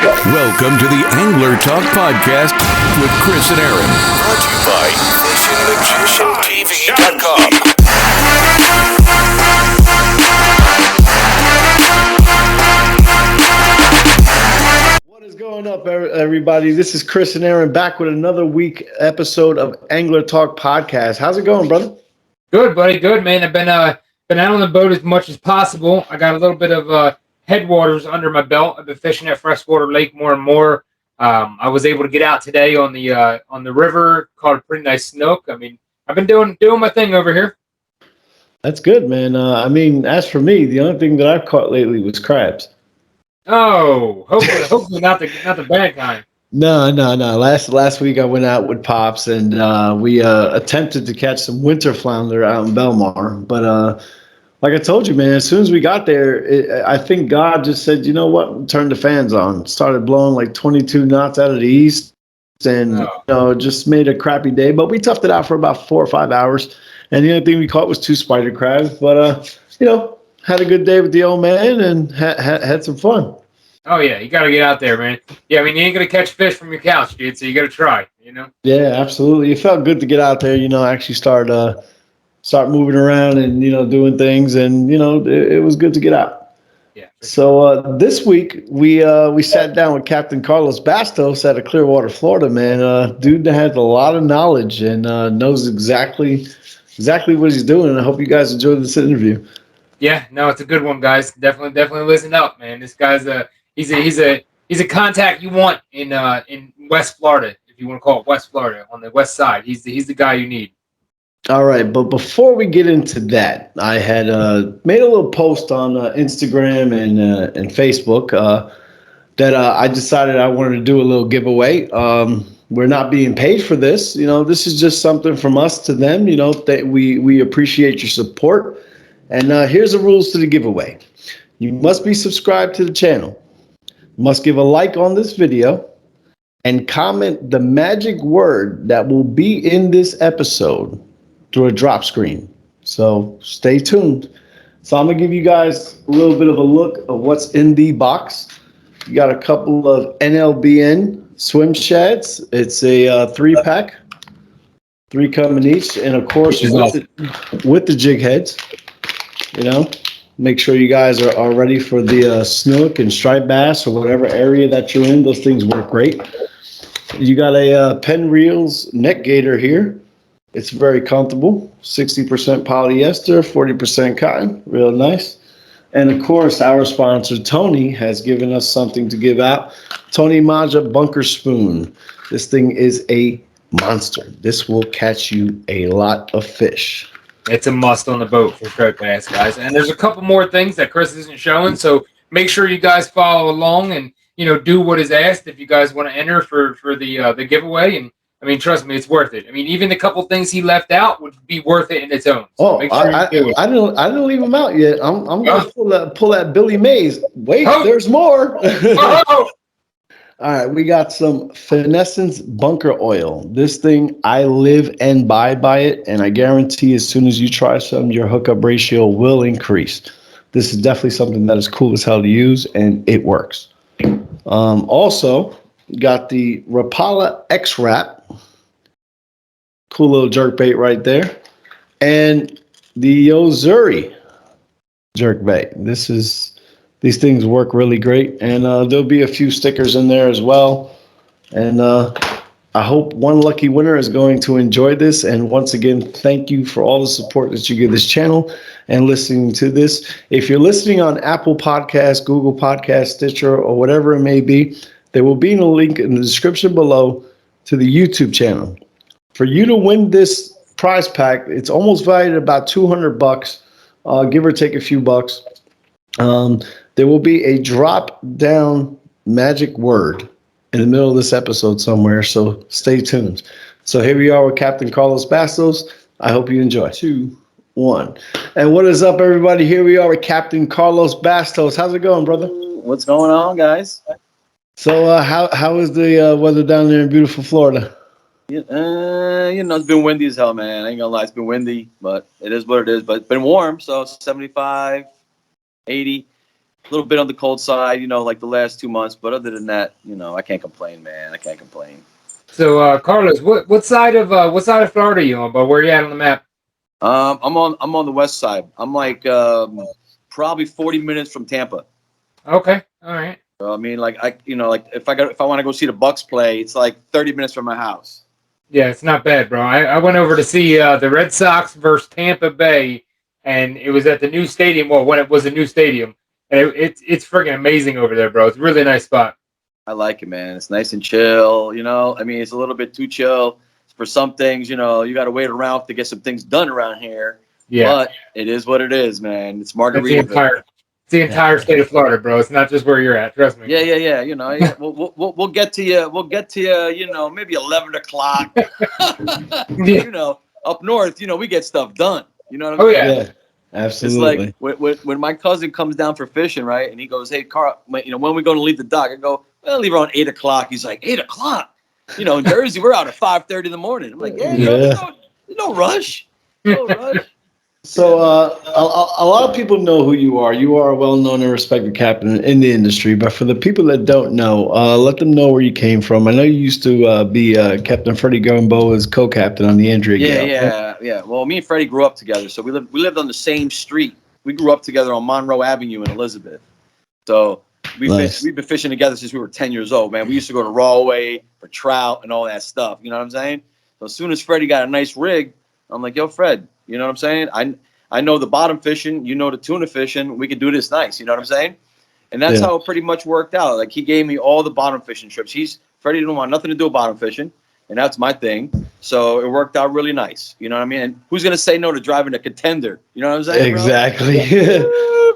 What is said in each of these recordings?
Welcome to the Angler Talk Podcast with Chris and Aaron. Brought to you by FishingMagicianTV.com. What is going up, everybody? This is Chris and Aaron back with another week episode of Angler Talk Podcast. How's it going, brother? Good, buddy. Good, man. I've been out on the boat as much as possible. I got a little bit of headwaters under my belt. I've been fishing at freshwater lake more and more. I was able to get out today on the river, caught a pretty nice snook. I mean, I've been doing my thing over here. That's good, man. As for me, the only thing that I've caught lately was crabs. Oh, hopefully not the bad kind. No. Last week I went out with Pops and we attempted to catch some winter flounder out in Belmar. But like I told you, man, as soon as we got there, I think God just said, you know what, turn the fans on. Started blowing like 22 knots out of the east and just made a crappy day. But we toughed it out for about 4 or 5 hours. And the only thing we caught was 2 spider crabs. But, had a good day with the old man and had some fun. Oh, yeah, you got to get out there, man. Yeah, I mean, you ain't going to catch fish from your couch, dude, so you got to try, Yeah, absolutely. It felt good to get out there, actually start moving around and, doing things. And, it was good to get out. Yeah. So this week, we sat down with Captain Carlos Bastos out of Clearwater, Florida, man. Dude that has a lot of knowledge and knows exactly what he's doing. And I hope you guys enjoyed this interview. Yeah, no, it's a good one, guys. Definitely listen up, man. This guy's he's a contact you want in West Florida, if you want to call it West Florida, on the west side. He's the guy you need. All right, but before we get into that, I had made a little post on Instagram and Facebook that I decided I wanted to do a little giveaway. We're not being paid for this. This is just something from us to them. That we appreciate your support. And here's the rules to the giveaway. You must be subscribed to the channel. You must give a like on this video and comment the magic word that will be in this episode through a drop screen. So stay tuned. So I'm going to give you guys a little bit of a look of what's in the box. You got a couple of NLBN swim shads. It's a 3-pack. 3 come in each. And of course, with the jig heads. Make sure you guys are ready for the snook and striped bass or whatever area that you're in. Those things work great. You got a Penn Reels neck gaiter here. It's very comfortable. 60% polyester, 40% cotton. Real nice. And of course, our sponsor, Tony, has given us something to give out. Tony Maja Bunker Spoon. This thing is a monster. This will catch you a lot of fish. It's a must on the boat for striped bass, guys. And there's a couple more things that Chris isn't showing, so make sure you guys follow along and do what is asked if you guys want to enter for the giveaway. And I mean, trust me, it's worth it. I mean, even the couple things he left out would be worth it in its own. So make sure I didn't leave them out yet. I'm gonna pull that Billy Mays. Wait, there's more. All right, we got some Finessence bunker oil. This thing, I live and buy by it, and I guarantee as soon as you try some, your hookup ratio will increase. This is definitely something that is cool as hell to use, and it works. Also, got the Rapala X-Wrap. Cool little jerk bait right there. And the Yozuri jerk bait. These things work really great, and there'll be a few stickers in there as well. And I hope one lucky winner is going to enjoy this. And once again, thank you for all the support that you give this channel and listening to this. If you're listening on Apple Podcasts, Google Podcasts, Stitcher, or whatever it may be, there will be a link in the description below to the YouTube channel. For you to win this prize pack, it's almost valued at about $200, give or take a few bucks. There will be a drop down magic word in the middle of this episode somewhere, so stay tuned. So here we are with Captain Carlos Bastos. I hope you enjoy. 2, 1. And what is up, everybody? Here we are with Captain Carlos Bastos. How's it going, brother? What's going on, guys? So how is the weather down there in beautiful Florida? It's been windy as hell, man. I ain't gonna lie, it's been windy, but it is what it is. But it's been warm, so 75, 80. A little bit on the cold side, like the last 2 months. But other than that, I can't complain, man. I can't complain. So, Carlos, what side of Florida are you on? But where are you at on the map? I'm on the west side. I'm like probably 40 minutes from Tampa. Okay, all right. So, I mean, like if I want to go see the Bucks play, it's like 30 minutes from my house. Yeah, it's not bad, bro. I went over to see the Red Sox versus Tampa Bay, and it was at the new stadium. Well, when it was a new stadium, and it's freaking amazing over there, bro. It's a really nice spot. I like it, man. It's nice and chill. I mean, it's a little bit too chill for some things. You got to wait around to get some things done around here. Yeah, but it is what it is, man. It's that's Margaritaville. the entire state of Florida, bro. It's not just where you're at. Trust me. Yeah. Yeah. We'll get to you. We'll get to you. Maybe 11 o'clock. Yeah. Up north, we get stuff done. You know what I'm Oh, saying? Yeah, absolutely. It's like when my cousin comes down for fishing, right? And he goes, "Hey, Carl, when we going to leave the dock?" I go, "Well, leave around 8 o'clock." He's like, 8 o'clock? In Jersey, we're out at 5:30 in the morning. I'm like, there's no rush. No rush. So a lot of people know who you are. You are a well-known and respected captain in the industry. But for the people that don't know, let them know where you came from. I know you used to be Captain Freddie Gumboa's co-captain on the Andrea Gale. Yeah. Well, me and Freddie grew up together, so we lived on the same street. We grew up together on Monroe Avenue in Elizabeth. So we've been fishing together since we were 10 years old, man. We used to go to Rawway for trout and all that stuff. You know what I'm saying? So as soon as Freddie got a nice rig, I'm like, yo, Fred, you know what I'm saying? I know the bottom fishing, the tuna fishing. We could do this nice. You know what I'm saying? And that's how it pretty much worked out. Like, he gave me all the bottom fishing trips. Freddie didn't want nothing to do with bottom fishing, and that's my thing. So it worked out really nice. You know what I mean? And who's going to say no to driving a Contender? You know what I'm saying? Exactly.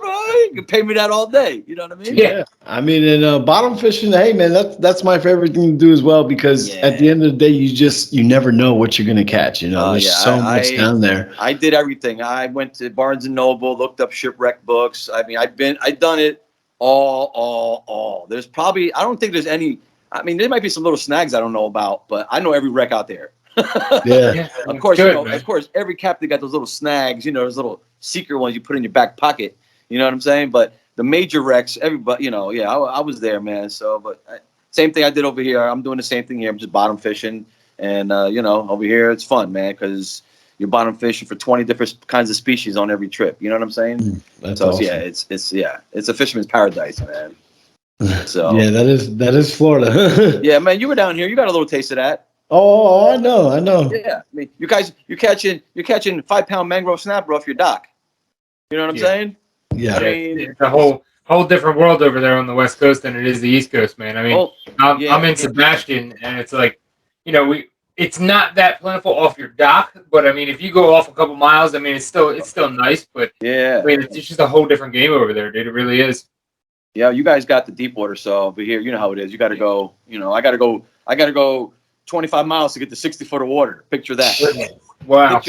Right? You can pay me that all day. You know what I mean? Yeah. I mean, in bottom fishing, hey man, that's my favorite thing to do as well, because at the end of the day, you never know what you're gonna catch. There's so much down there. I did everything. I went to Barnes and Noble, looked up shipwreck books. I mean, I've done it all. There's probably, I don't think there's any. I mean, there might be some little snags I don't know about, but I know every wreck out there. Yeah. Of course, of course, every captain got those little snags. Those little secret ones you put in your back pocket. You know what I'm saying? But the major wrecks, everybody, I was there, man. So, but same thing I did over here. I'm doing the same thing here. I'm just bottom fishing, and over here it's fun, man, because you're bottom fishing for 20 different kinds of species on every trip. You know what I'm saying? That's so awesome. It's a fisherman's paradise, man. So yeah, that is Florida. Yeah, man, you were down here. You got a little taste of that. Oh, I know. Yeah, I mean, you guys, you're catching 5-pound mangrove snapper off your dock. You know what I'm saying? Yeah, I mean, it's a whole different world over there on the West Coast than it is the East Coast, man. I mean, I'm in Sebastian, and it's like, it's not that plentiful off your dock, but I mean, if you go off a couple miles, I mean, it's still nice, but yeah, I mean, it's just a whole different game over there, dude. It really is. Yeah, you guys got the deep water, so over here, you know how it is. You got to go. I got to go 25 miles to get to 60 foot of water. Picture that. Wow.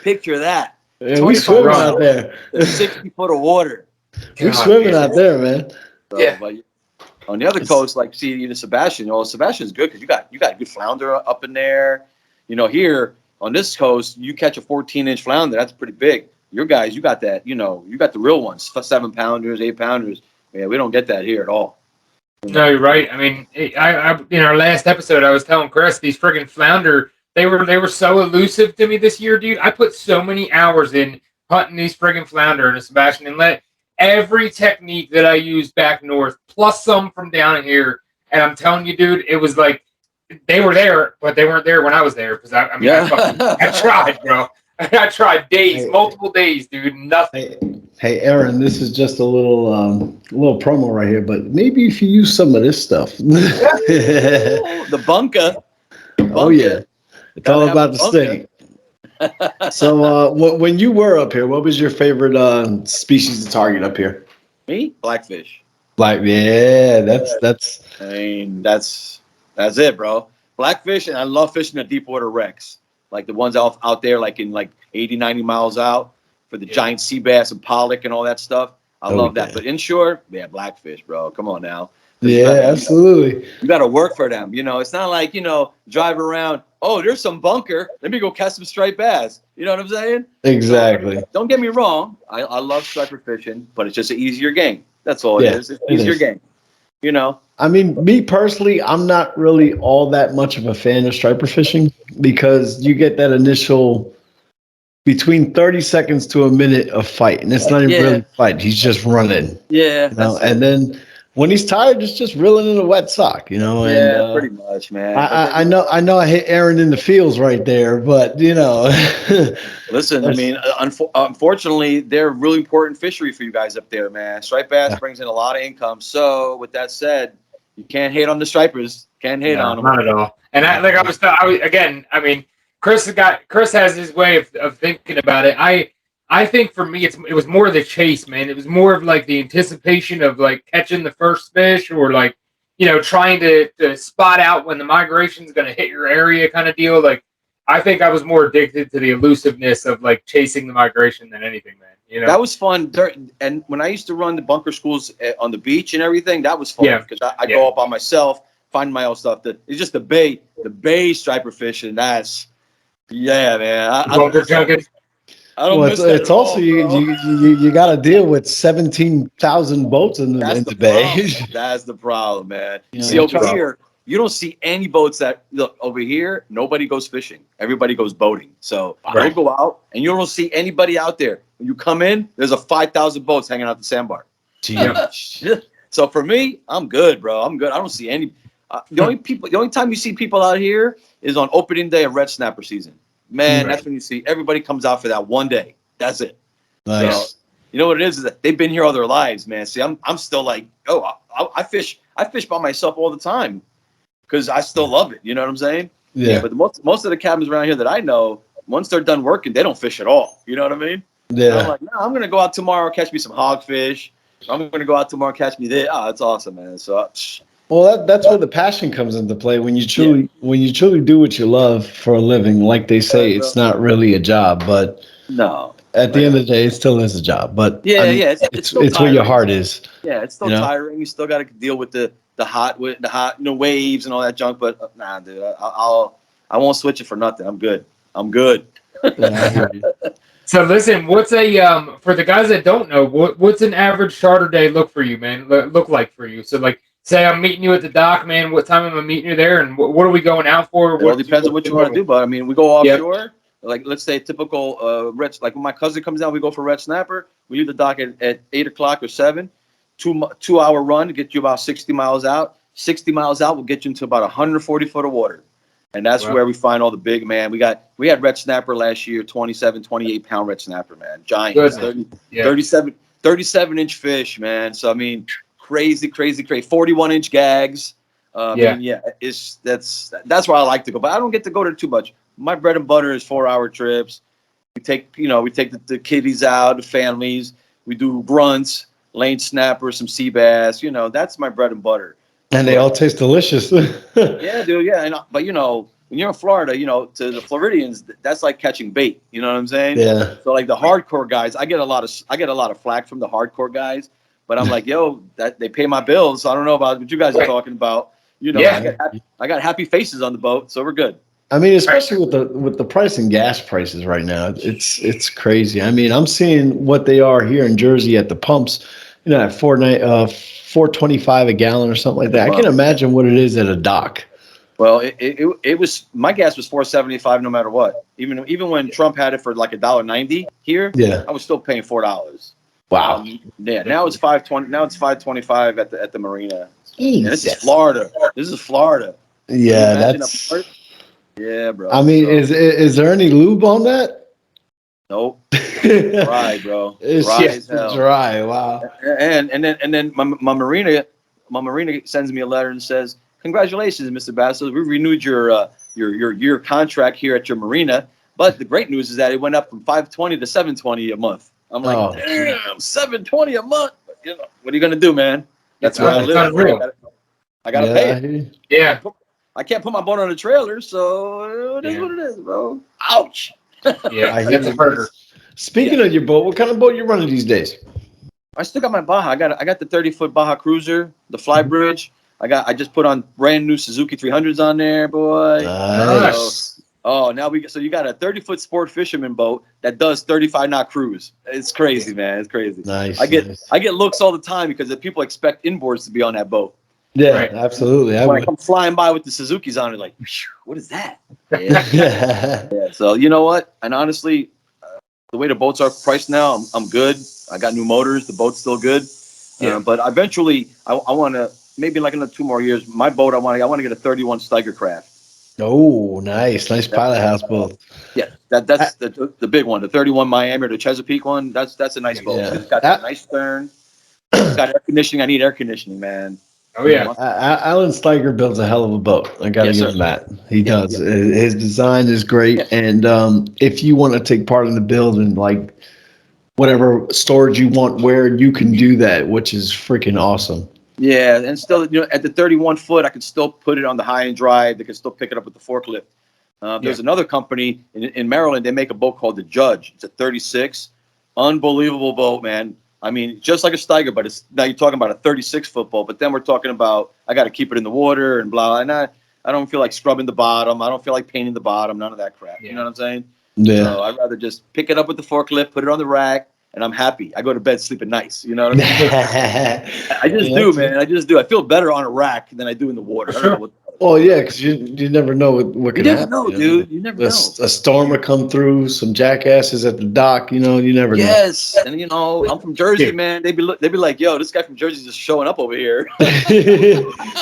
Picture that. Yeah, we swimming out there. 60 foot of water. We swimming out there, man. So, yeah. But on the other coast, like, see, even Sebastian, Sebastian's good because you got good flounder up in there. Here on this coast, you catch a 14-inch flounder, that's pretty big. Your guys, you got that, you got the real ones, 7-pounders, 8-pounders. Yeah, we don't get that here at all. No, you're right. I mean, I in our last episode, I was telling Chris, these friggin' flounder, they were so elusive to me this year, dude. I put so many hours in hunting these friggin' flounder in Sebastian Inlet. Every technique that I used back north, plus some from down here, and I'm telling you, dude, it was like they were there, but they weren't there when I was there. Because I tried, bro. I tried multiple days, dude. Nothing. Hey, Aaron, this is just a little promo right here, but maybe if you use some of this stuff. The bunker. Oh yeah, it's all about the sting. So, when you were up here, what was your favorite species to target up here? Me, blackfish. Yeah, that's. I mean, that's it, bro. Blackfish, and I love fishing the deep water wrecks, like the ones out there, like in 80, 90 miles out for the giant sea bass and pollock and all that stuff. I love that. But inshore, blackfish, bro. Come on now. Yeah, absolutely. You got to work for them. It's not like, drive around. Oh, there's some bunker. Let me go catch some striped bass. You know what I'm saying? Exactly. Don't get me wrong. I love striper fishing, but it's just an easier game. That's all it is. It's your game. You know? I mean, me personally, I'm not really all that much of a fan of striper fishing because you get that initial between 30 seconds to a minute of fight, and it's not even really a fight. He's just running. Yeah. You know? And then when he's tired, it's just reeling in a wet sock, you know? Yeah, and, pretty much, man. I know I hit Aaron in the fields right there, but, you know. Listen, I mean, unfortunately, they're a really important fishery for you guys up there, man. Striped bass brings in a lot of income. So, with that said, you can't hate on the stripers. Can't hate on them. Not at all. And I mean, Chris has his way of thinking about it. I think for me, it was more the chase, man. It was more of like the anticipation of like catching the first fish or like, you know, trying to spot out when the migration is going to hit your area kind of deal. Like, I think I was more addicted to the elusiveness of like chasing the migration than anything, man. You know, that was fun. And when I used to run the bunker schools on the beach and everything, that was fun because I go up by myself, find my own stuff. It's just the bay striper fishing. That's man. I don't miss that it's also you got to deal with 17,000 boats in the bay. That's the problem, man. You see, over here, you don't see any boats that look over here. Nobody goes fishing. Everybody goes boating. So you'll go out and you don't see anybody out there. When you come in, there's 5,000 boats hanging out the sandbar. So for me, I'm good, bro. I'm good. I don't see any. The only time you see people out here is on opening day of red snapper season. Man, that's when you see everybody comes out for that one day. That's it. Nice. So, you know what it is that they've been here all their lives, man. See, I'm still like, I fish by myself all the time because I still love it. You know what I'm saying? Yeah. But most of the cabins around here that I know, once they're done working, they don't fish at all. You know what I mean? Yeah. And I'm like, no, I'm gonna go out tomorrow, catch me some hogfish. I'm gonna go out tomorrow, catch me this. Oh, it's awesome, man. So. Well, that's where the passion comes into play. When you truly do what you love for a living, like they say, it's not really a job, but no. At the end of the day, it still is a job. But it's where your heart is. Yeah, it's still tiring. You still got to deal with the hot waves and all that junk. But nah, dude, I won't switch it for nothing. I'm good. So listen, what's for the guys that don't know, what's an average charter day look like for you? So like. Say I'm meeting you at the dock, man. What time am I meeting you there, and what are we going out for? It depends on what you want to do, but I mean, we go offshore. Like let's say typical red. Like when my cousin comes down, we go for red snapper. We leave the dock at 8 o'clock or 7. 2 hour run to get you about 60 miles out. 60 miles out will get you into about 140 foot of water, and that's where we find all the big man. We had red snapper last year, 27, 28 pound red snapper, man, giants, 37 inch fish, man. So I mean. Crazy, 41-inch gags. That's where I like to go, but I don't get to go there too much. My bread and butter is 4-hour trips. We take the kiddies out, the families. We do grunts, lane snapper, some sea bass. You know, that's my bread and butter. And they all taste delicious. Yeah, dude. Yeah, but you know, when you're in Florida, you know, to the Floridians, that's like catching bait. You know what I'm saying? Yeah. So like the hardcore guys, I get a lot of flack from the hardcore guys. But I'm like, yo, that they pay my bills. So I don't know about what you guys are talking about. You know, I got happy faces on the boat, so we're good. I mean, especially with the price and gas prices right now, it's crazy. I mean, I'm seeing what they are here in Jersey at the pumps, you know, at $4.25 a gallon or something like that. I can imagine what it is at a dock. Well, it was my gas was $4.75 no matter what. Even when Trump had it for like $1.90 here, I was still paying $4. Wow. Now it's $5.20. Now it's $5.25 at the marina. And this is Florida. Yeah, that's. Yeah, bro. I mean, is there any lube on that? Nope. Dry, bro. It's dry as hell. Dry. Wow. And then my marina sends me a letter and says, "Congratulations, Mr. Bastos. We renewed your contract here at your marina. But the great news is that it went up from $5.20 to $7.20 a month." I'm like, damn, $7.20 a month. But, you know, what are you gonna do, man? That's where I live. I gotta pay it. Yeah. I can't put my boat on a trailer, so it is what it is, bro. Ouch. Yeah, it's a burger. Speaking of your boat, what kind of boat you running these days? I still got my Baja. I got the 30-foot Baja Cruiser, the Flybridge. I just put on brand new Suzuki 300s on there, boy. Nice. Oh, now so you got a 30-foot sport fisherman boat that does 35 knot cruise. It's crazy, man. It's crazy. Nice. I get looks all the time because the people expect inboards to be on that boat. Yeah, right. Absolutely. When I come flying by with the Suzuki's on it, like, what is that? Yeah. So you know what? And honestly, the way the boats are priced now, I'm good. I got new motors. The boat's still good. Yeah. But eventually, I want to, maybe like another 2 more years, my boat, I want to get a 31 Steiger craft. Oh, nice pilot house boat. Yeah, that's the big one, the 31 Miami or the Chesapeake one. That's a nice boat. Yeah. It's got that nice stern. It's got air conditioning. I need air conditioning, man. Oh yeah, Alan Steiger builds a hell of a boat. I gotta give him that. He does. Yeah. His design is great, and if you want to take part in the build and like whatever storage you want, where you can do that, which is freaking awesome. Yeah, and still, at the 31 foot, I can still put it on the high end drive. They can still pick it up with the forklift. There's another company in Maryland. They make a boat called the Judge. It's a 36, unbelievable boat, man. I mean, just like a Steiger, but now you're talking about a 36-foot boat. But then we're talking about I got to keep it in the water and blah. And I don't feel like scrubbing the bottom. I don't feel like painting the bottom. None of that crap. Yeah. You know what I'm saying? Yeah. So I'd rather just pick it up with the forklift, put it on the rack. And I'm happy. I go to bed sleeping nice. You know what I mean? I just do, man. I just do. I feel better on a rack than I do in the water. I don't know well, yeah, because you never know what can happen. You never know, dude. You never know. A storm will come through, some jackasses at the dock. You never know. Yes, and I'm from Jersey, man. They'd be like, "Yo, this guy from Jersey's just showing up over here."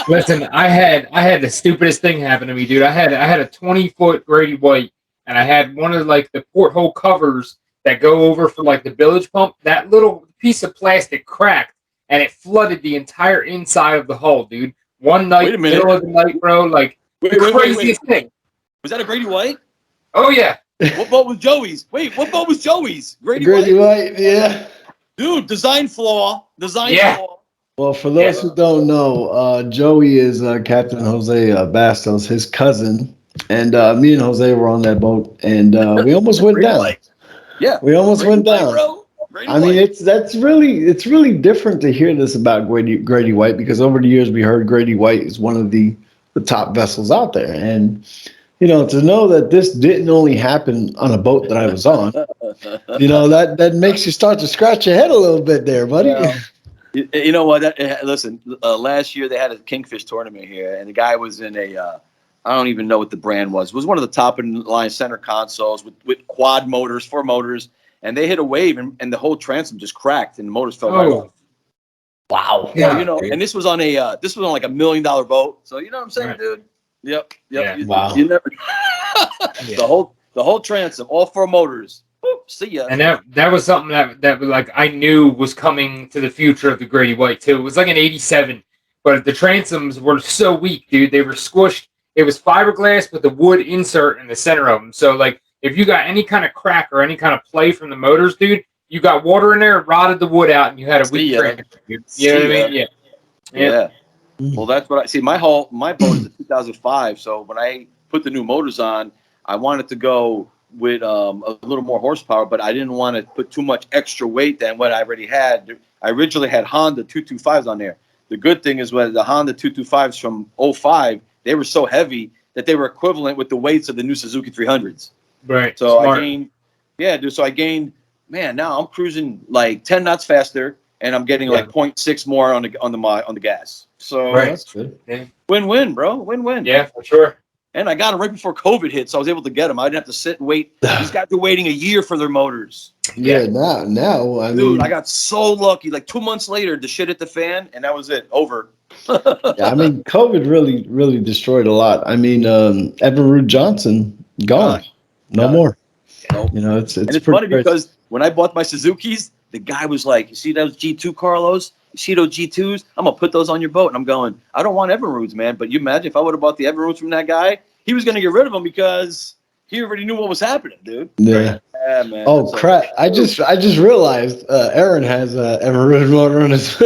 Listen, I had the stupidest thing happen to me, dude. I had a 20-foot Grady White, and I had one of like the porthole covers that go over for like the bilge pump. That little piece of plastic cracked, and it flooded the entire inside of the hull, dude. One night, middle of the night, bro. Like the craziest thing. Was that a Grady White? Oh yeah. What boat was Joey's? Wait, what boat was Joey's? Grady White, yeah. Dude, design flaw. Flaw. Well, for those who don't know, Joey is Captain Jose Bastos, his cousin, and me and Jose were on that boat, and we almost went down. White. Yeah, we almost went down. I mean, it's really different to hear this about Grady White, because over the years we heard Grady White is one of the top vessels out there, and to know that this didn't only happen on a boat that I was on, that makes you start to scratch your head a little bit there, buddy. Yeah. You know what? Listen, last year they had a Kingfish tournament here, and the guy was in a I don't even know what the brand was. It was one of the top in line center consoles with quad motors, 4 motors. And they hit a wave, and the whole transom just cracked, and the motors fell right off. Wow. Yeah. And this was on like $1 million boat. So you know what I'm saying, dude? Yep. Yeah. Wow. You never. The whole transom, all 4 motors. Boop, see ya. And that was something that like I knew was coming to the future of the Grady White too. It was like an '87, but the transoms were so weak, dude. They were squished. It was fiberglass with the wood insert in the center of them. So like, if you got any kind of crack or any kind of play from the motors, dude, you got water in there, rotted the wood out, and you had a weak transom. You know what I mean? Yeah. Well, that's what I see. My boat is a 2005, so when I put the new motors on, I wanted to go with a little more horsepower, but I didn't want to put too much extra weight than what I already had. I originally had Honda 225s on there. The good thing is when the Honda 225s from 05, they were so heavy that they were equivalent with the weights of the new Suzuki 300s. Right. So smart. I gained, man, now I'm cruising like 10 knots faster, and I'm getting like 0.6 more on the gas. So that's good. Yeah. Win-win, bro. Win-win. Yeah, for sure. And I got them right before COVID hit, so I was able to get them. I didn't have to sit and wait. These guys are waiting a year for their motors. Yeah, now I mean, I got so lucky. Like 2 months later, the shit hit the fan, and that was it. Over. Yeah, I mean, COVID really destroyed a lot. I mean, Evinrude Johnson gone. No more. Nope. It's funny because when I bought my Suzukis, the guy was like, "You see those G2 Carlos? You see those G2s? I'm gonna put those on your boat." And I'm going, "I don't want Evinrudes, man." But you imagine if I would have bought the Evinrudes from that guy, he was gonna get rid of them because he already knew what was happening, dude. Yeah. Yeah, man. Oh crap! I just realized Aaron has a Evinrude motor on his.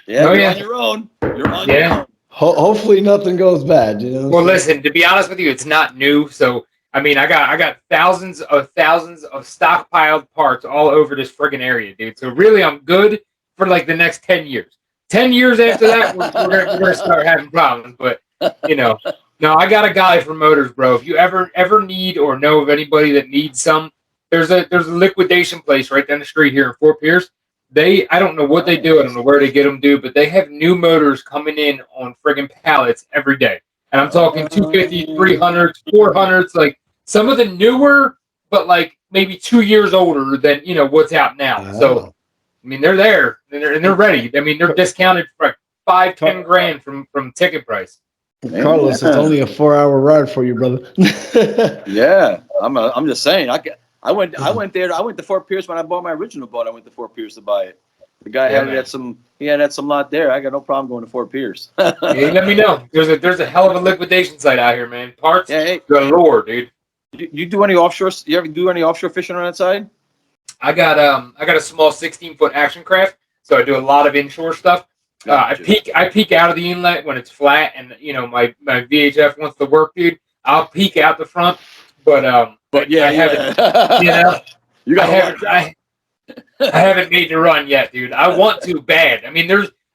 You're on your own. You're on your own. Hopefully nothing goes bad. Well, listen. To be honest with you, it's not new, so. I mean, I got thousands of stockpiled parts all over this friggin' area, dude. So really, I'm good for like the next 10 years. 10 years after that, we're gonna start having problems. But No, I got a guy for motors, bro. If you ever need or know of anybody that needs some, there's a liquidation place right down the street here in Fort Pierce. I don't know what they do. I don't know where they get them, dude, but they have new motors coming in on friggin' pallets every day. And I'm talking 250, 300s, 400s, like some of the newer, but like maybe 2 years older than, what's out now. So, I mean, they're there and they're ready. I mean, they're discounted for like $5-10 grand from ticket price. Carlos, it's only a 4-hour ride for you, brother. Yeah, I'm just saying. I went there. I went to Fort Pierce when I bought my original boat. I went to Fort Pierce to buy it. The guy had some lot there. I got no problem going to Fort Pierce. Hey, let me know. There's a hell of a liquidation site out here, man. Parts, galore, dude. You do any offshore? You ever do any offshore fishing on that side? I got a small 16-foot action craft, so I do a lot of inshore stuff. I peek out of the inlet when it's flat, and my VHF wants to work, dude. I'll peek out the front, but I haven't. I haven't made the run yet, dude. I want to bad. I mean,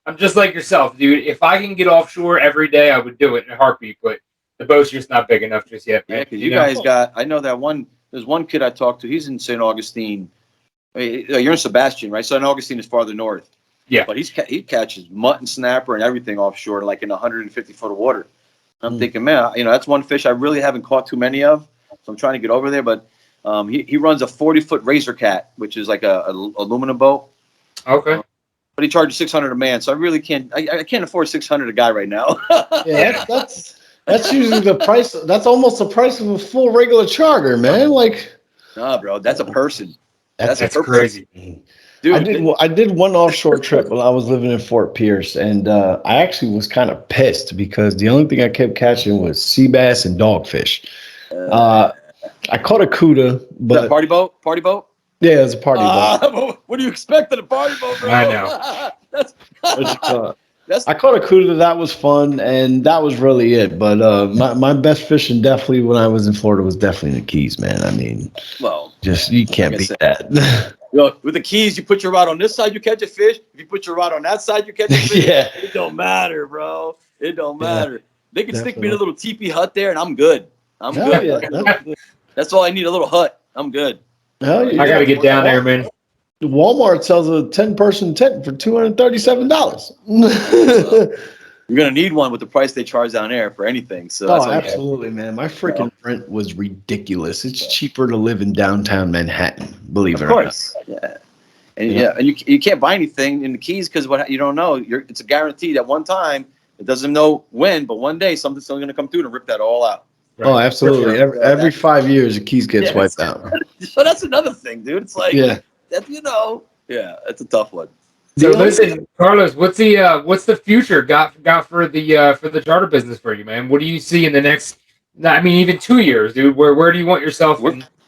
I'm just like yourself, dude. If I can get offshore every day, I would do it in a heartbeat. But the boat's just not big enough just yet, man. Yeah, because you guys got. I know that one. There's one kid I talked to. He's in St. Augustine. You're in Sebastian, right? St. Augustine is farther north. Yeah, but he catches mutton, snapper, and everything offshore, like in 150 foot of water. I'm thinking, man, that's one fish I really haven't caught too many of, so I'm trying to get over there. But he runs a 40-foot Razor Cat, which is like a aluminum boat. Okay. But he charges $600 a man, so I really can't. I can't afford $600 a guy right now. Yeah, that's usually the price. That's almost the price of a full regular charter, man. Like, nah, bro, that's a person. That's crazy. Dude, I did one offshore trip while I was living in Fort Pierce, and I actually was kind of pissed because the only thing I kept catching was sea bass and dogfish. I caught a cuda, but party boat. Yeah, it was a party boat. What do you expect at a party boat, bro? I know. I caught a cuda. That was fun, and that was really it. But my best fishing definitely when I was in Florida was definitely the Keys, man. I mean, you can't beat that. With the Keys, you put your rod on this side, you catch a fish. If you put your rod on that side, you catch a fish. Yeah. It don't matter, bro. It don't matter. Yeah, they can stick me in a little teepee hut there, and I'm good. I'm good. Yeah. That's all I need, a little hut. I'm good. Hell yeah. I got to get down there, man. Walmart sells a 10-person tent for $237. You're going to need one with the price they charge down there for anything. So absolutely, man. My freaking rent was ridiculous. It's cheaper to live in downtown Manhattan, believe it or not. Yeah. And you can't buy anything in the Keys because what you don't know, it's a guarantee that one time, it doesn't know when, but one day something's still going to come through and rip that all out. Right. Oh, absolutely. Every 5 years, the Keys gets wiped out. So that's another thing, dude. It's like, that's a tough one. So listen, Carlos, what's the future got for the charter business for you, man? What do you see in the next? I mean, even 2 years, dude. Where do you want yourself?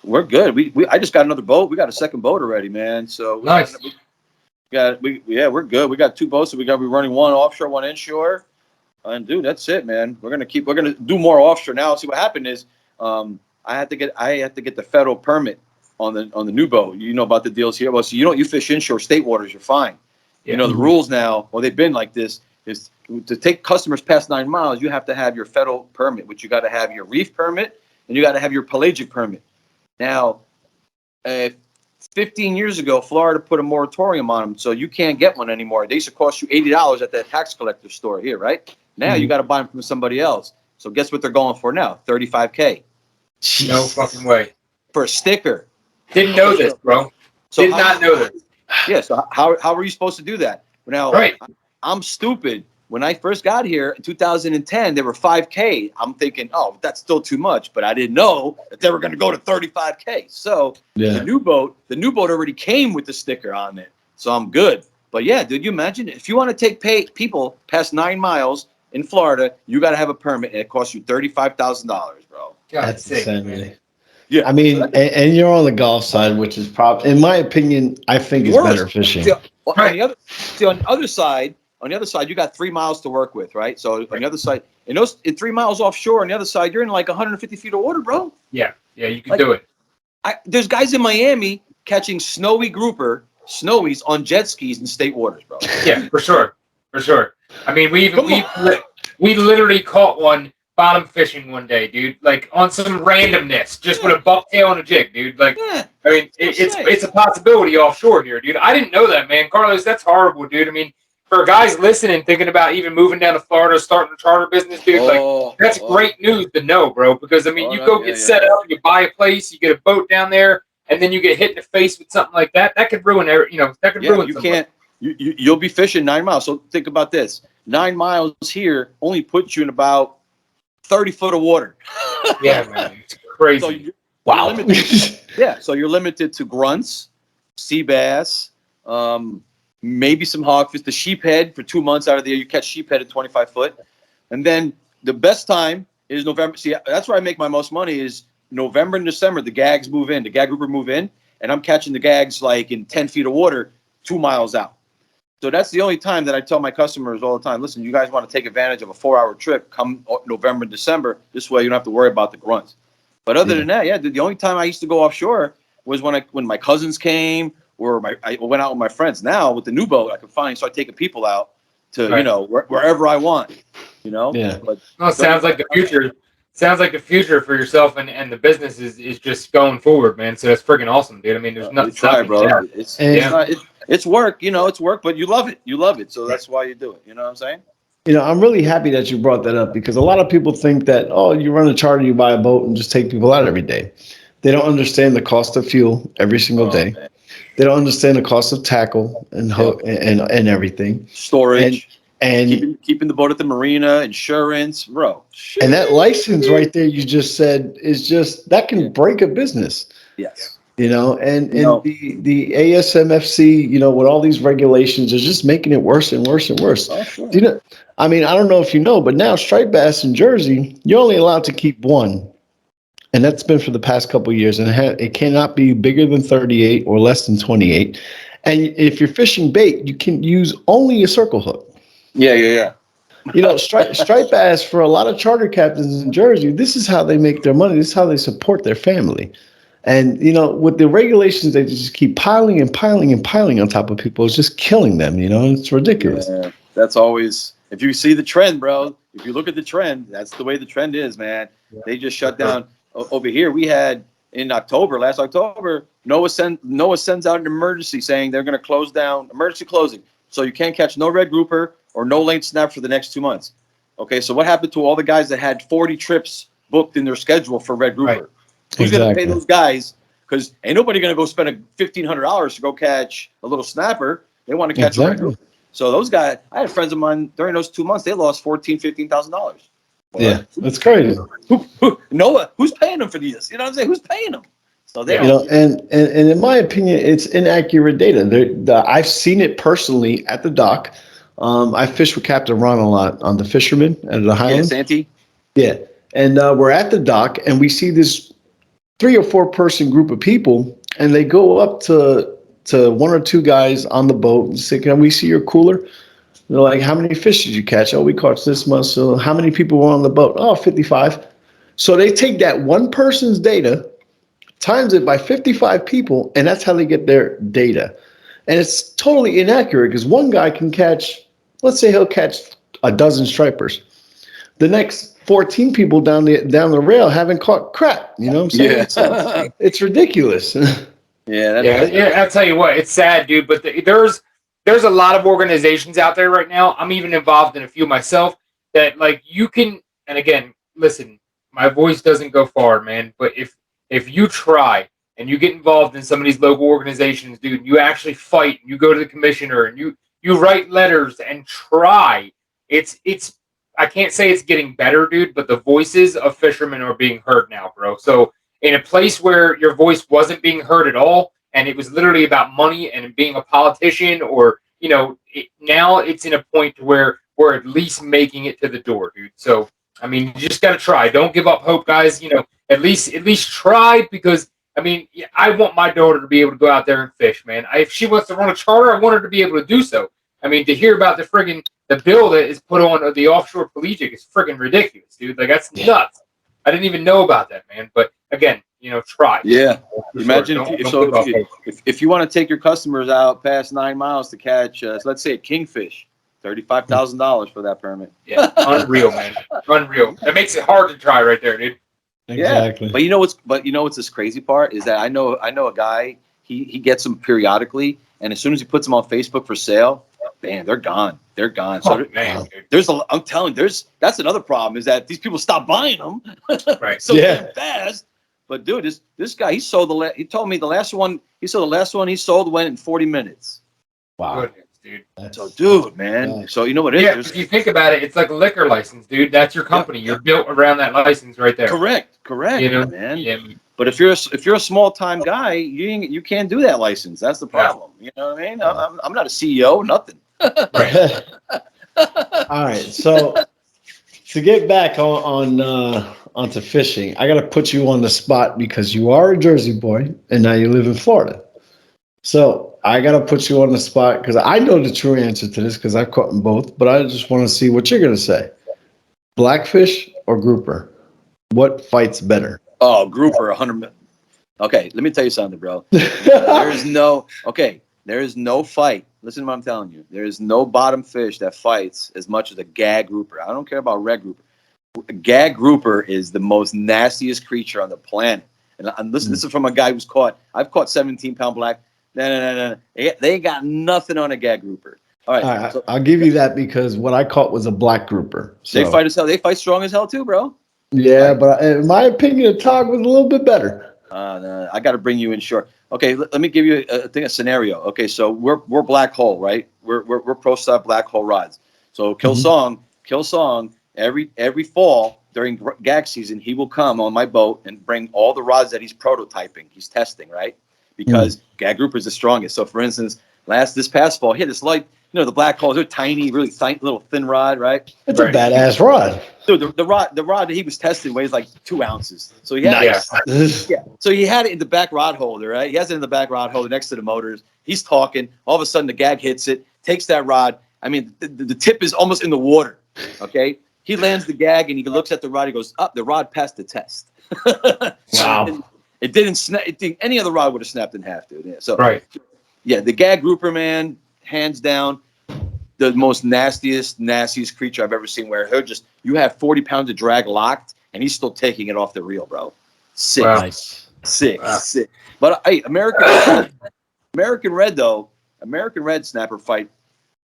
We're good. I just got another boat. We got a second boat already, man. So nice. We're good. We got two boats, so we're gonna be running one offshore, one inshore. And dude, that's it, man. We're gonna do more offshore now. See what happened is, I had to get the federal permit on the new boat. You know about the deals here. Well, so you fish inshore state waters, you're fine. Yeah. The rules now, they've been like this, is to take customers past 9 miles, you have to have your federal permit, which you got to have your reef permit, and you got to have your pelagic permit. Now, 15 years ago, Florida put a moratorium on them, so you can't get one anymore. They used to cost you $80 at the tax collector store here, right? Now you got to buy them from somebody else. So guess what they're going for now? $35K. No fucking way. For a sticker. Didn't know this, bro. Did not know this. Yeah, so how are you supposed to do that? Now, right. I'm stupid. When I first got here in 2010, they were $5K. I'm thinking, oh, that's still too much, but I didn't know that they were going to go to $35K. So the new boat already came with the sticker on it, so I'm good. But yeah, dude, you imagine if you want to take people past 9 miles in Florida, you got to have a permit, and it costs you $35,000, bro. That's insanity. Yeah, I mean, and you're on the golf side, which is probably, in my opinion, I think is better fishing. On the other side, you got 3 miles to work with, right? So on the other side, in 3 miles offshore, on the other side, you're in like 150 feet of water, bro. Yeah, you can do it. There's guys in Miami catching snowies on jet skis in state waters, bro. Yeah, for sure. I mean, we literally caught one bottom fishing one day, dude. Like on some randomness, just with a bucktail and a jig, dude. Like, I mean, it's a possibility offshore here, dude. I didn't know that, man. Carlos, that's horrible, dude. I mean, for guys listening, thinking about even moving down to Florida, starting a charter business, dude, like that's great news to know, bro. Because I mean, you go get set up, you buy a place, you get a boat down there, and then you get hit in the face with something like that. That could ruin, that could ruin. You can't. You'll be fishing 9 miles. So think about this: 9 miles here only puts you in about 30 foot of water. Yeah, man, it's crazy. So you're limited. Yeah, so you're limited to grunts, sea bass, maybe some hogfish. The sheephead for 2 months out of the year, you catch sheephead at 25 foot, and then the best time is November. See, that's where I make my most money is November and December. The gags move in, the gag grouper move in, and I'm catching the gags like in 10 feet of water, 2 miles out. So that's the only time that I tell my customers all the time, listen, you guys want to take advantage of a 4-hour trip, come November and December. This way you don't have to worry about the grunts. But other than that, the only time I used to go offshore was when my cousins came or I went out with my friends. Now with the new boat, I can finally start taking people out to, wherever I want, Yeah. But, sounds like the future. Sounds like the future for yourself and the business is just going forward, man. So that's freaking awesome, dude. I mean, there's nothing stopping bro. that. It's work, it's work, but you love it. You love it. So that's why you do it. You know what I'm saying? I'm really happy that you brought that up because a lot of people think that, you run a charter, you buy a boat and just take people out every day. They don't understand the cost of fuel every single day. Man. They don't understand the cost of tackle and hook and everything. Storage. And keeping the boat at the marina, insurance, bro. And that license right there you just said is just that can break a business. Yes. The ASMFC, with all these regulations, is just making it worse and worse and worse. Oh, sure. I don't know if you know, but now striped bass in Jersey, you're only allowed to keep one. And that's been for the past couple of years. And it cannot be bigger than 38 or less than 28. And if you're fishing bait, you can use only a circle hook. Yeah. Striped bass for a lot of charter captains in Jersey, this is how they make their money. This is how they support their family. And, with the regulations, they just keep piling and piling and piling on top of people. It's just killing them, it's ridiculous. Yeah, that's always, if you see the trend, bro, if you look at the trend, that's the way the trend is, man. Yeah. They just shut down. Over here, we had in last October, NOAA sends out an emergency saying they're going to close down, emergency closing. So you can't catch no red grouper or no lane snap for the next 2 months. Okay, so what happened to all the guys that had 40 trips booked in their schedule for red grouper? Right. Who's going to pay those guys? Because ain't nobody going to go spend $1,500 to go catch a little snapper. They want to catch a red grouper. So those guys, I had friends of mine during those 2 months, they lost $14,000, $15,000. Yeah, that's crazy. Noah, who's paying them for these? You know what I'm saying? Who's paying them? So they, and in my opinion, it's inaccurate data. I've seen it personally at the dock. I fish with Captain Ron a lot on the Fisherman at the Highland. Yeah, Santee. Yeah, and we're at the dock, and we see this 3 or 4 person group of people, and they go up to 1 or 2 guys on the boat and say, "Can we see your cooler?" They're like, "How many fish did you catch?" "Oh, we caught this much." "So how many people were on the boat?" "Oh, 55. So they take that one person's data, times it by 55 people, and that's how they get their data. And it's totally inaccurate because one guy can catch, let's say he'll catch a dozen stripers. The next 14 people down the rail haven't caught crap. You know what I'm saying? Yeah. So it's ridiculous. I'll tell you what, it's sad, dude, but there's a lot of organizations out there right now. I'm even involved in a few myself that you can, and again, listen, my voice doesn't go far, man, but if you try and you get involved in some of these local organizations, dude, you actually fight, you go to the commissioner and you write letters and try, it's I can't say it's getting better, dude, but the voices of fishermen are being heard now, bro. So in a place where your voice wasn't being heard at all, and it was literally about money and being a politician, or now it's in a point to where we're at least making it to the door, dude. So I mean, you just gotta try. Don't give up hope, guys. At least try, because I mean, I want my daughter to be able to go out there and fish, man. If she wants to run a charter, I want her to be able to do so. I mean, to hear about the bill that is put on the offshore collegiate is friggin' ridiculous, dude. That's nuts. I didn't even know about that, man. But again, try. Yeah. Imagine if you want to take your customers out past 9 miles to catch, let's say, a kingfish, $35,000 for that permit. Yeah, unreal, man. Unreal. That makes it hard to try right there, dude. Exactly. Yeah. But you know what's this crazy part is that I know a guy, he gets them periodically, and as soon as he puts them on Facebook for sale, man, they're gone. They're gone. So man, I'm telling you, that's another problem is that these people stop buying them right. so damn fast. But dude, this guy, he told me the last one he sold went in 40 minutes. Wow. Goodness, dude. So dude, man. So you know what it is? Yeah, if you think about it, it's like a liquor license, dude. That's your company. You're built around that license right there. Correct, You know, man. Yeah. But if you're a small time guy, you can't do that license. That's the problem. You know what I mean? I'm not a CEO, nothing. Right. All right. So to get back onto fishing, I got to put you on the spot because you are a Jersey boy and now you live in Florida. So I got to put you on the spot because I know the true answer to this because I've caught them both, but I just want to see what you're going to say. Blackfish or grouper? What fights better? Oh, grouper, 100. Okay, let me tell you something, bro. There is no fight. Listen to what I'm telling you. There is no bottom fish that fights as much as a gag grouper. I don't care about red grouper. A gag grouper is the most nastiest creature on the planet. And listen, this is from a guy who's caught. I've caught 17-pound black. No. They ain't got nothing on a gag grouper. All right, so I'll give you that because what I caught was a black grouper. So. They fight as hell. They fight strong as hell too, bro. Yeah, but in my opinion, the Tog was a little bit better. No, I got to bring you in short. Okay, let me give you a scenario. Okay, so we're black hole, right? We're pro style black hole rods. So Kill Song every fall during gag season, he will come on my boat and bring all the rods that he's prototyping, he's testing, right? Because gag grouper is the strongest. So for instance, this past fall, he had this light. You know, the black holes are tiny, really little thin rod, right? It's a badass rod. Dude, the rod that he was testing weighs like 2 ounces. So he had nice. So he had it in the back rod holder, right? He has it in the back rod holder next to the motors. He's talking. All of a sudden, the gag hits it, takes that rod. I mean, the tip is almost in the water. Okay, he lands the gag and he looks at the rod. He goes, "Up, the rod passed the test." Wow. It didn't snap. Any other rod would have snapped in half, dude. Yeah. So Right. The gag grouper, man, hands down. The most nastiest creature I've ever seen. Where you have 40 pounds of drag locked, and he's still taking it off the reel, bro. Sick, wow. sick. But hey, American red snapper fight.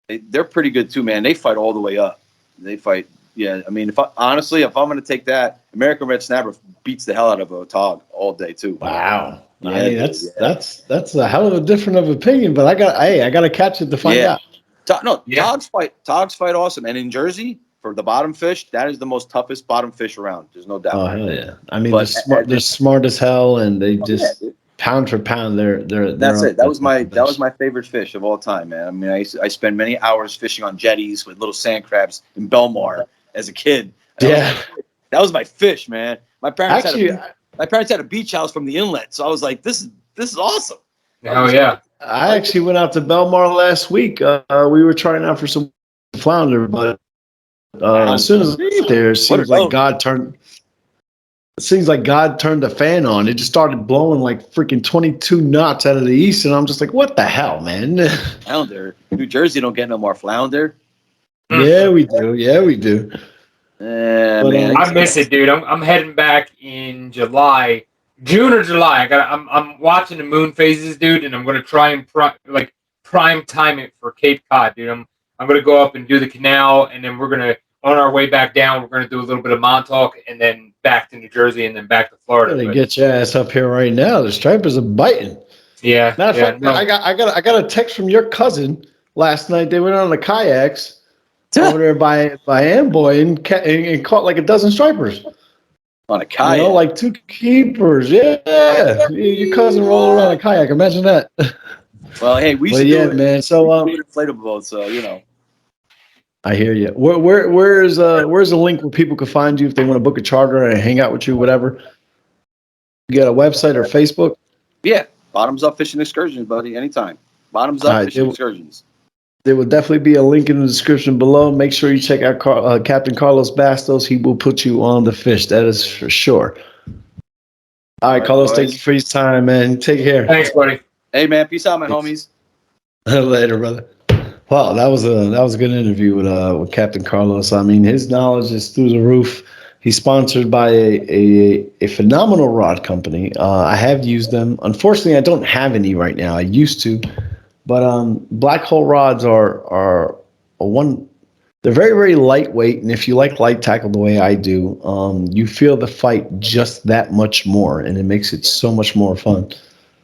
They're pretty good too, man. They fight all the way up. They fight. Yeah, I mean, if I'm going to take that, American red snapper beats the hell out of a Tog all day too. Wow. Yeah, I mean, that's a hell of a different of opinion, but I got to catch it to find out. Togs fight awesome. And in Jersey, for the bottom fish, that is the most toughest bottom fish around. There's no doubt. Oh hell yeah! I mean, they're smart as hell, and they just pound for pound. That's it. That was my favorite fish of all time, man. I mean, I spent many hours fishing on jetties with little sand crabs in Belmar as a kid. That was my fish, man. My parents had a beach house from the inlet, so I was like, this is awesome. Oh yeah. I actually went out to Belmar last week. We were trying out for some flounder, but as soon as I got there, it seems like God turned the fan on. It just started blowing like freaking 22 knots out of the east, and I'm just like, what the hell, man? Flounder. New Jersey don't get no more flounder. Yeah, we do. Man. I miss it, dude. I'm heading back in June or July. I'm watching the moon phases, dude, and I'm gonna try and prime time it for Cape Cod, dude. I'm gonna go up and do the canal, and then we're gonna on our way back down. We're gonna do a little bit of Montauk, and then back to New Jersey, and then back to Florida. Get your ass up here right now. The stripers are biting. Yeah. Matter of fact, I got a text from your cousin last night. They went on the kayaks over there by Amboy and caught like a dozen stripers. On a kayak? Like 2 keepers. Yeah. Your cousin rolling around a kayak. Imagine that. Well, hey, we should do it. Man. So inflatable boats, so I hear you. Where's a link where people can find you if they want to book a charter and hang out with you, whatever? You got a website or Facebook? Yeah. Bottoms Up Fishing Excursions, buddy. Anytime. Bottoms Up Fishing Excursions. There will definitely be a link in the description below. Make sure you check out Captain Carlos Bastos. He will put you on the fish. That is for sure. All right, Carlos, thank you for your time, man. Take care. Thanks, buddy. Hey, man. Peace out, my homies. Later, brother. Wow, that was a good interview with Captain Carlos. I mean, his knowledge is through the roof. He's sponsored by a phenomenal rod company. I have used them. Unfortunately, I don't have any right now. I used to, but Black Hole rods are a one. They're very, very lightweight, and if you like light tackle the way I do, you feel the fight just that much more, and it makes it so much more fun.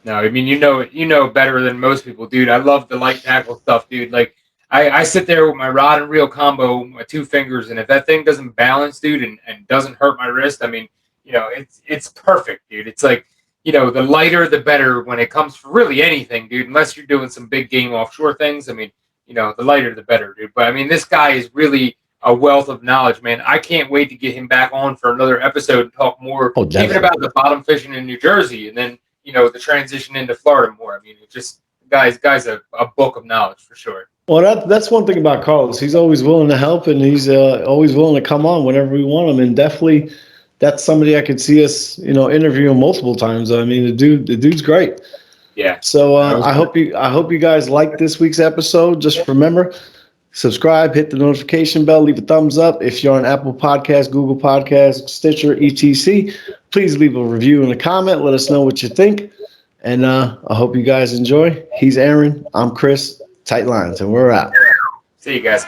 No, I mean, you know better than most people, dude. I love the light tackle stuff, dude. Like, I sit there with my rod and reel combo, my 2 fingers, and if that thing doesn't balance, dude, and doesn't hurt my wrist, I mean, it's perfect, dude. It's like, the lighter the better when it comes to really anything, dude. Unless you're doing some big game offshore things, I mean, the lighter the better, dude. But I mean, this guy is really a wealth of knowledge, man. I can't wait to get him back on for another episode and talk more, even about the bottom fishing in New Jersey, and then the transition into Florida more. I mean, it just guy's a book of knowledge for sure. Well, that's one thing about Carlos. He's always willing to help, and he's always willing to come on whenever we want him. And definitely, that's somebody I could see us, interviewing multiple times. I mean, the dude's great. Yeah. So I hope you guys like this week's episode. Just remember, subscribe, hit the notification bell, leave a thumbs up. If you're on Apple Podcasts, Google Podcasts, Stitcher, etc., please leave a review and a comment. Let us know what you think. And I hope you guys enjoy. He's Aaron. I'm Chris. Tight lines, and we're out. See you guys.